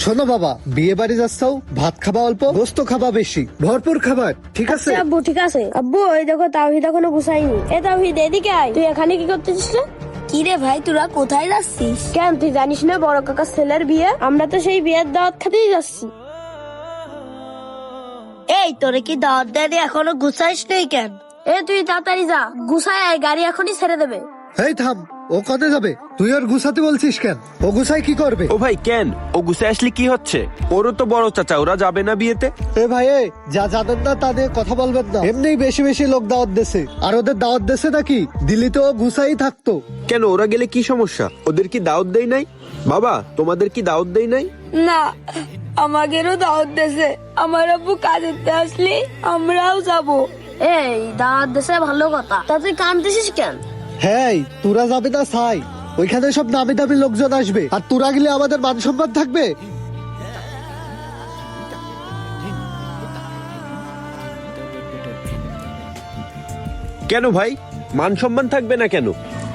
শোনো বাবা, বিয়ে বাড়ি যাচ্ছাও, ভাত খাবা অল্প, গোস্ত খাবা বেশি, ভরপুর খাবার, ঠিক আছে? আচ্ছা আব্বু, ঠিক আছে। আব্বু, ওই দেখো তাওহিদ এখনো গুছাইনি। এ তাওহিদ, এদিকে আয়। তুই এখানে কি করতেছিস রে? কি রে ভাই, তোরা কোথায় যাচ্ছিস? কেন, তুই জানিস না বড় কাকার ছেলের বিয়ে? আমরা তো সেই বিয়ের দাওয়াত খেতেই যাচ্ছি। এই, তোরে কি দাওয়াত দেয়নি এখনো গুছাইস নেই কেন? এ তুই তাড়াতাড়ি যা, গুছায় আয়, গাড়ি এখনই ছেড়ে দেবে। এই থাম, ও কনে যাবে? তুই ওর গুছাতে বলছিস কেন? ও গুছাই কি করবে? ও ভাই কেন, ও গুছে আসলে কি হচ্ছে? ওরও তো বড় চাচা, ওরা যাবে না বিয়েতে? এ ভাই, যা জানেন না তা নিয়ে কথা বলবেন না। এমনি বেশি বেশি লোক দাওয়াত দেছে, আর ওদের দাওয়াত দেছে নাকি? দিল্লি তো ও গুছাই থাকতো। কেন, ওরা গেলে কি সমস্যা? ওদের কি দাওয়াত দেয় নাই? বাবা, তোমাদের কি দাওয়াত দেয় নাই? না, আমাদেরও দাওয়াত দেছে। আমার আব্বু কাজেতে আসলে আমরাও যাবো। এই দাওয়াত দেশে ভালো কথা, তা তুই কাঁদতেছিস কেন? হ্যাঁ, তোরা যাবে না ছাই, ওইখানে সব নামি দামি লোকজন আসবে, আর তোরা গেলে আমাদের মান সম্মান থাকবে? কেন ভাই, মান সম্মান থাকবে না কেন?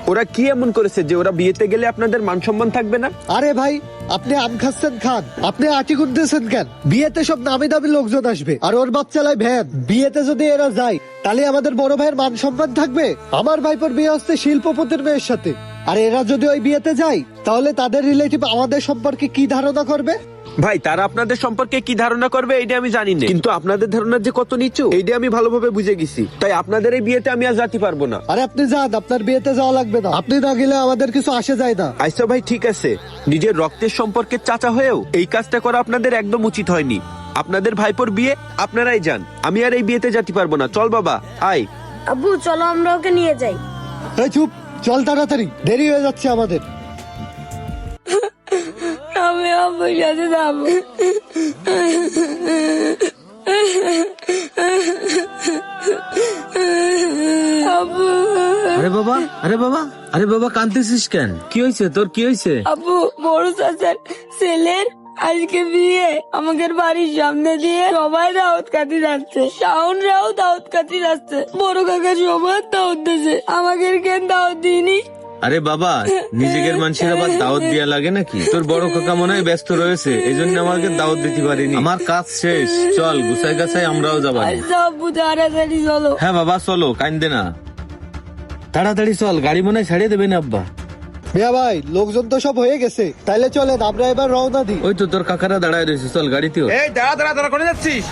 ওরা কি এমন করেছে যে ওরা বিয়েতে গেলে আপনাদের মান সম্মান থাকবে না? আরে ভাই, আপনি আম খাচ্ছেন খান, আপনি আটি গুনতেছেন কেন? বিয়েতে সব নামি দামি লোকজন আসবে, আর ওর বাচ্চালাই ভ্যান। বিয়েতে যদি এরা যায়, তাহলে আমাদের বড় ভাইয়ের মান সম্মান থাকবে? আমার ভাইপোর বিয়ে হচ্ছে শিল্পপতির মেয়ের সাথে, আর এরা যদি ওই বিয়েতে যায়, তাহলে তাদের রিলেটিভ আমাদের সম্পর্কে কি ধারণা করবে? ভাই, তারা আপনাদের সম্পর্কে কি ধারণা করবে এটা আমি জানি না, কিন্তু আপনাদের ধারণা যে কত নিচু এইটা আমি ভালোভাবে বুঝে গেছি। তাই আপনাদের এই বিয়েতে আমি আর যেতে পারবো না। আরে আপনি যান, আপনার বিয়েতে যাওয়া লাগবে না। আপনি না গেলে আমাদের কিছু আসে যায় না। আচ্ছা ভাই, ঠিক আছে, নিজের রক্তের সম্পর্কের চাচা হয়েও এই কাজটা করা আপনাদের একদম উচিত হয়নি। আপনাদের ভাইপোর বিয়ে, আপনারাই যান, আমি আর এই বিয়েতে যেতে পারবো না। চল বাবা, আয়। আব্বু চলো, আমরা ওকে নিয়ে যাই। এই চুপ, চল তাড়াতাড়ি, দেরি হয়ে যাচ্ছে আমাদের। আমি আব্বুর সাথে যাবো। আব্বু, আরে বাবা, আরে বাবা, আরে বাবা, কাঁদতেছিস কেন? কি হয়েছে তোর, কি হয়েছে? আব্বু, বড় চাচার ছেলের আজকে বিয়ে। আমাদের বাড়ির সামনে দিয়ে সবাই দাওয়াত খাতে যাচ্ছে, শাওনরাও দাওয়াত খাতে যাচ্ছে, বড় কাকা সবার দাওয়াত দিয়েছে, আমাদের কেন দাওয়াত দিইনি? আরে বাবা, নিজেদের মানুষের আবার দাওয়াত দেওয়া লাগে নাকি? তোর বড় কাকা মনে হয় ব্যস্ত রয়েছে, এই জন্য আমাকে দাওয়াত দিতে পারিনি। আমার কাজ শেষ, চল গুছাই গাছাই আমরাও যাবো। আচ্ছা আব্বু, তাড়াতাড়ি চলো। হ্যাঁ বাবা চলো, কান্দে না, তাড়াতাড়ি চল, গাড়ি মনে হয় ছাড়িয়ে দেবেন আব্বা। মিয়া ভাই, লোকজন তো সব হয়ে গেছে, তাইলে চলেন আমরা এবার রওনা দিই। ওই তো তোর কাকারা দাঁড়ায় রয়েছে, চল গাড়িতে ওঠ। এই দাঁড়া দাঁড়া দাঁড়া, করে যাচ্ছিস?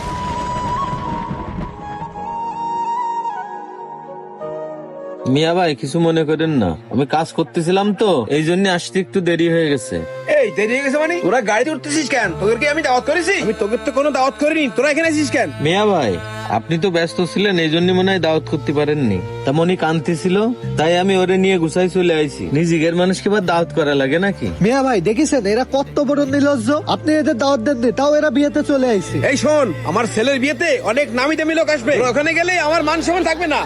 মিয়া ভাই কিছু মনে করেন না, আমি কাজ করতেছিলাম তো, এই জন্য আসতে একটু দেরি হয়ে গেছে। এই দেরি হয়ে গেছে মানে? তোরা গাড়িতে উঠতেছিস কেন? তোদেরকে আমি দাওয়াত করেছি? আমি তোদের তো কোনো দাওয়াত করিনি, তোরা এখানে আছিস কেন? মিয়া ভাই, আপনি তো ব্যস্ত ছিলেন, এই জন্য মনে হয় দাওয়াত করতে পারেননি। তেমনই কান্তি ছিল, তাই আমি ওরে নিয়ে গুছাই চলে আইছি। নিজের মানুষকে আবার দাওয়াত করা লাগে নাকি? মিয়া ভাই, দেখেছেন এরা কত বড় নির্লজ্জ? আপনি এদের দাওয়াত দেননি, তাও এরা বিয়েতে চলে আইছে। এই শোন, আমার ছেলের বিয়েতে অনেক নামি দামি লোক আসবে, তোরা ওখানে গেলে আমার মান সম্মান থাকবে না।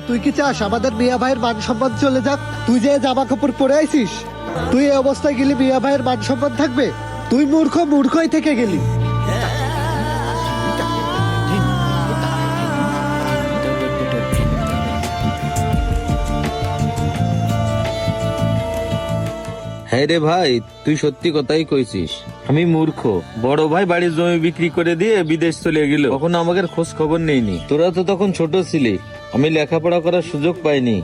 তুই কি চাস আমাদের মিয়া ভাইয়ের মান সম্মান চলে যাক? তুই যে জামা কাপড় পরে আইছিস, তুই এই অবস্থায় গেলি মিয়া ভাইয়ের মান সম্মান থাকবে? তুই মূর্খই থেকে গেলি। হ্যাঁ রে ভাই, তুই সত্যি কথাই কইছিস, আমি মূর্খ। বড় ভাই বাড়ির জমি বিক্রি করে দিয়ে বিদেশ চলে গেল, তখন আমাদের খোঁজ খবর নেইনি। তোরা তো তখন ছোট ছিলি, আমি লেখাপড়া করার সুযোগ পাইনি।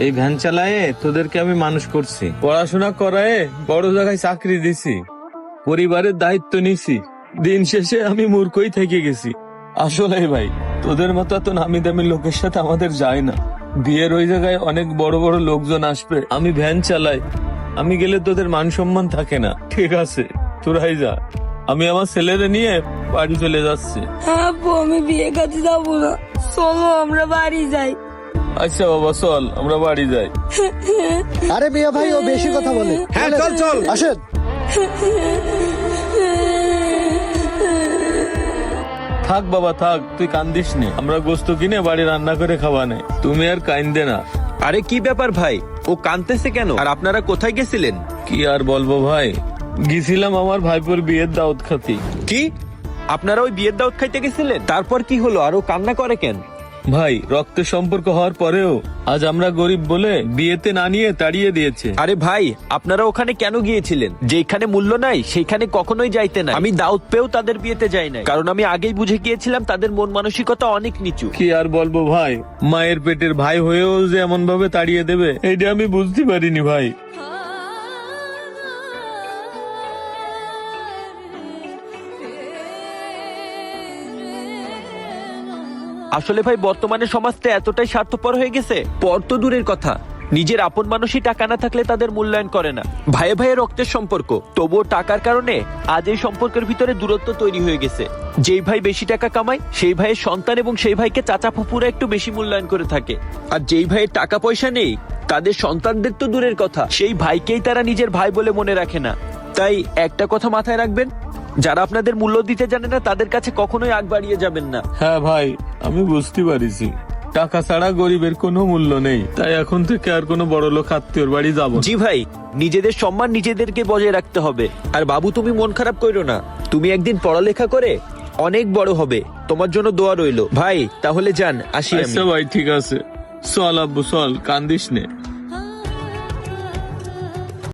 এই ভ্যান চালায়ে তোদেরকে আমি মানুষ করছি, পড়াশোনা করায় বড় জায়গায় চাকরি দিছি, পরিবারের দায়িত্ব নিছি। দিন শেষে আমি মূর্খই থেকে গেছি। আসলে ভাই, তোদের মতো এত নামি দামি লোকের সাথে আমাদের যায় না। বিয়ের ওই জায়গায় অনেক বড় বড় লোকজন আসবে, আমি ভ্যান চালাই, আমি গেলে তোদের মান সম্মান থাকে না। ঠিক আছে, তোরাই যা, আমি আমার ছেলেরে নিয়ে বাড়ি চলে যাচ্ছি। হ্যাঁ আব্বু, আমি বিয়ে করতে যাবো না, চলো আমরা বাড়ি যাই। আচ্ছা বাবা চল, আমরা বাড়ি যাই। আরে মিয়া ভাই, ও বেশি কথা বলে। হ্যাঁ, চল, চল। আসেন। থাক বাবা থাক, তুই কান্দিস নে, আমরা গোস্ত কিনে বাড়ি রান্না করে খাওয়া নেই, তুমি আর কান্দে না। আরে কি ব্যাপার ভাই, ও কাঁদতেছে কেন? আর আপনারা কোথায় গেছিলেন? কি আর বলবো ভাই, গেছিলাম আমার ভাইপোর বিয়ের দাওয়াত খাতি। কি, আপনারা ওই বিয়ের দাওয়াত খাইতে গেছিলেন? তারপর কি হলো? আর ও কান্না করে কেন? ভাই রক্তের সম্পর্ক হওয়ার পরেও আজ আমরা গরিব বলে বিয়েতে না নিয়ে তাড়িয়ে দিয়েছে। আরে ভাই, আপনারা ওখানে কেন গিয়েছিলেন? যেখানে মূল্য নাই সেখানে কখনোই যাইতে না। আমি দাউদ পেয়েও তাদের বিয়েতে যাই না, কারণ আমি আগেই বুঝে গিয়েছিলাম তাদের মন মানসিকতা অনেক নিচু। কি আর বলবো ভাই, মায়ের পেটের ভাই হয়েও যে এমন ভাবে তাড়িয়ে দেবে এটা আমি বুঝতে পারিনি ভাই। আসলে ভাই বর্তমানে সমাজটা এতটাই স্বার্থপর হয়ে গেছে, পর তো দূরের কথা, নিজের আপন মানুষই টাকা না থাকলে তাদের মূল্যায়ন করে না। ভাইয়ে ভাইয়ে রক্তের সম্পর্ক, তবুও টাকার কারণে আজ এই সম্পর্কের ভিতরে দূরত্ব তৈরি হয়ে গেছে। যেই ভাই বেশি টাকা কামায় সেই ভাইয়ের সন্তান এবং সেই ভাইকে চাচা ফুপুরা একটু বেশি মূল্যায়ন করে থাকে, আর যেই ভাইয়ের টাকা পয়সা নেই তাদের সন্তানদের তো দূরের কথা, সেই ভাইকেই তারা নিজের ভাই বলে মনে রাখে না। তাই একটা কথা মাথায় রাখবেন, যারা আপনাদের মূল্য দিতে জানে না তাদের কাছে কখনোই আগ বাড়িয়ে যাবেন না। হ্যাঁ ভাই, আমি বুঝতে পারিছি টাকা ছাড়া গরিবের কোনো মূল্য নেই, তাই এখন থেকে আর কোনো বড় লোক আত্মীয়র বাড়ি যাব না। জি ভাই, নিজেদের সম্মান নিজেদেরকে বজায় রাখতে হবে। আর বাবু, তুমি মন খারাপ করো না, তুমি একদিন পড়ালেখা করে অনেক বড় হবে, তোমার জন্য দোয়া রইলো। ভাই তাহলে যান, আসি আমি। আচ্ছা ভাই, ঠিক আছে, চল আব্বু চল, কান্দিস নে।